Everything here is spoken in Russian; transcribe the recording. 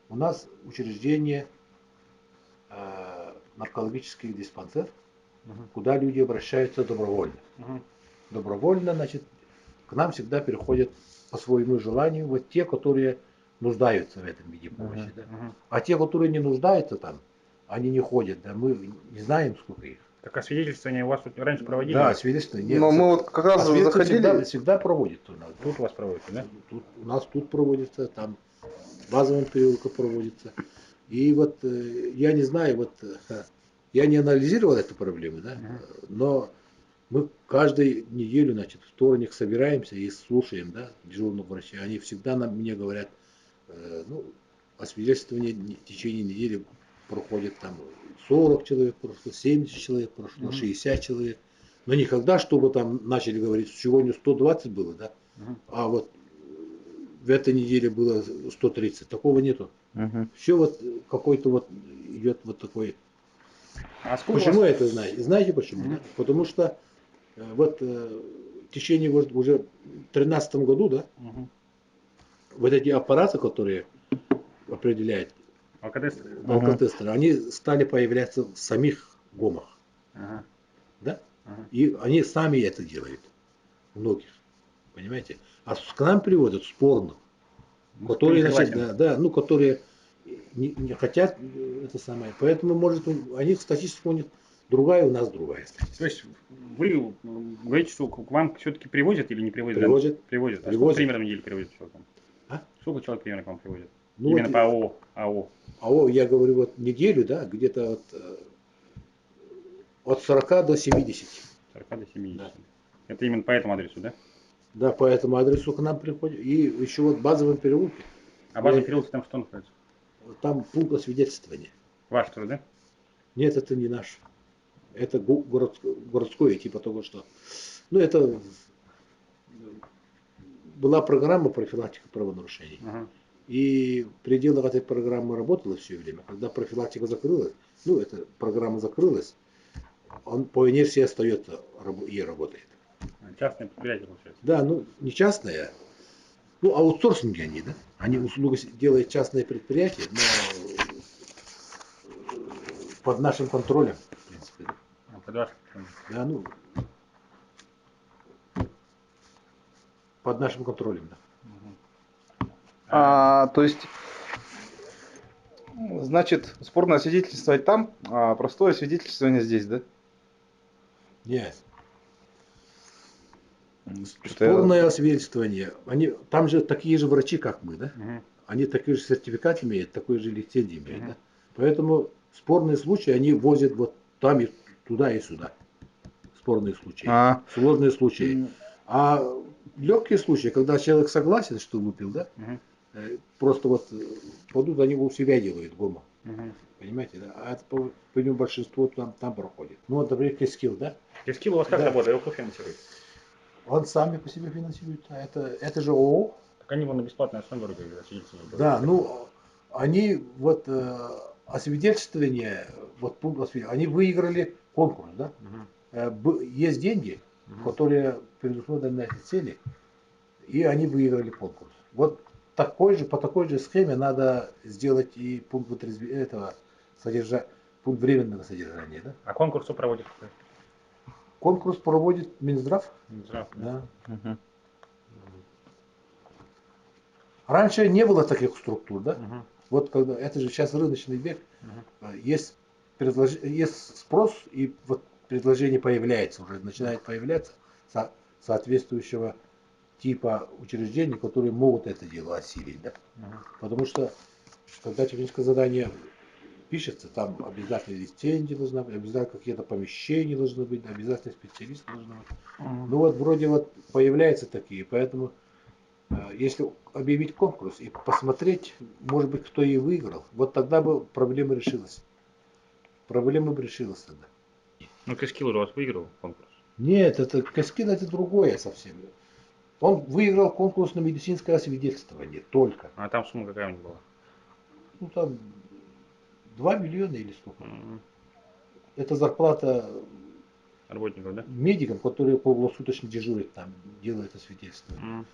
У нас учреждение наркологический диспансер, куда люди обращаются добровольно. Добровольно, значит, к нам всегда переходят по своему желанию вот те, которые нуждаются в этом виде помощи. Да? А те, которые не нуждаются там, они не ходят, да, мы не знаем, сколько их. Так, а свидетельствование у вас тут раньше проводили? Да, свидетельство нет. Но мы вот как раз свидетельство заходили. всегда проводится у нас. Тут у вас проводится, да? У нас тут проводится, там в базовом переулке проводится. И вот я не знаю, вот я не анализировал эту проблему, да, но мы каждую неделю, значит, в вторник собираемся и слушаем, да, дежурных врачей. Они всегда мне говорят, ну, освидетельствование в течение недели проходит там 40 человек прошло, 70 человек прошло, 60 человек. Но никогда, чтобы там начали говорить, сегодня 120 было, да, а вот в этой неделе было 130. Такого нету. Все вот какой-то вот идет вот такой. А сколько Почему вас... это знаете? Знаете почему? Да? Потому что вот в течение уже в 2013 году, да, вот эти аппараты, которые определяют алкотестеры, они стали появляться в самих ГОМах. Да? И они сами это делают. Многих. Понимаете? А к нам приводят спорных, которые, значит, да, ну, которые не хотят это самое. Поэтому, может, они статистика у них другая, у нас другая. То есть вы говорите, что к вам все-таки привозят или не привозят? Привозят. Привозят. А сколько примерно в неделю привозят человек? Сколько человек примерно к вам привозят? Ну, именно вот, по АО. АО, я говорю, вот неделю, да, где-то от 40 до 70. 40 до 70. Да. Это именно по этому адресу, да? Да, по этому адресу к нам приходят. И еще вот в базовом переулке. А базовый переулок там что находится? Там пункт освидетельствования. Ваш тоже, да? Нет, это не наш. Это городское, типа того, что... Ну, это была программа профилактики правонарушений. И в пределах этой программы работала все время. Когда профилактика закрылась, ну, эта программа закрылась, он по инерции остается и работает. Частное предприятие, получается? Да, ну, не частное, ну, аутсорсинги они, да? Они услуги делают частные предприятия, но под нашим контролем, в принципе. Да? Под вашим контролем? Да, ну, под нашим контролем, да. То есть, значит, спорное свидетельствовать там, а простое свидетельствование здесь, да? Нет. Спорное свидетельствование. Там же такие же врачи, как мы, да? Они такие же сертификаты имеют, такой же лицензии имеют, да? Поэтому спорные случаи они возят вот там и туда и сюда. Спорные случаи. Сложные случаи. А легкие случаи, когда человек согласен, что выпил, да? Просто вот пойдут, они у себя делают ГОМа. Понимаете, да? А это по большинству там проходит. Ну, вот, например, Кескил, да? Кескил у вас как работает? Его кто финансирует? Он сами по себе финансирует. Это же ООО. Так они его на бесплатной основе вроде освидетельствовали. Да, ну, они вот освидетельствование, вот пункт освидетельствования, они выиграли конкурс, да? Есть деньги, которые предусмотрены на эти цели, и они выиграли конкурс. Вот по такой же схеме надо сделать и пункт пункт временного содержания. Да? А конкурс кто проводит? Конкурс проводит Минздрав. Минздрав, да. Раньше не было таких структур, да? Вот когда это же сейчас рыночный век, есть спрос, и вот предложение появляется, уже начинает появляться соответствующего типа учреждений, которые могут это дело осилить. Да? Потому что, когда техническое задание пишется, там обязательно лицензия должна быть, обязательно какие-то помещения должны быть, обязательно специалисты должны быть. Ну вот вроде вот появляются такие, поэтому если объявить конкурс и посмотреть, может быть, кто и выиграл, вот тогда бы проблема решилась. Проблема бы решилась тогда. Ну, Кескил у вас выиграл конкурс? Нет, Кескил это другое совсем. Он выиграл конкурс на медицинское освидетельствование только. А там сумма какая у него была? Ну там 2 миллиона или сколько. Это зарплата работников, да? Медикам, которые круглосуточно дежурят там, делают освидетельствование.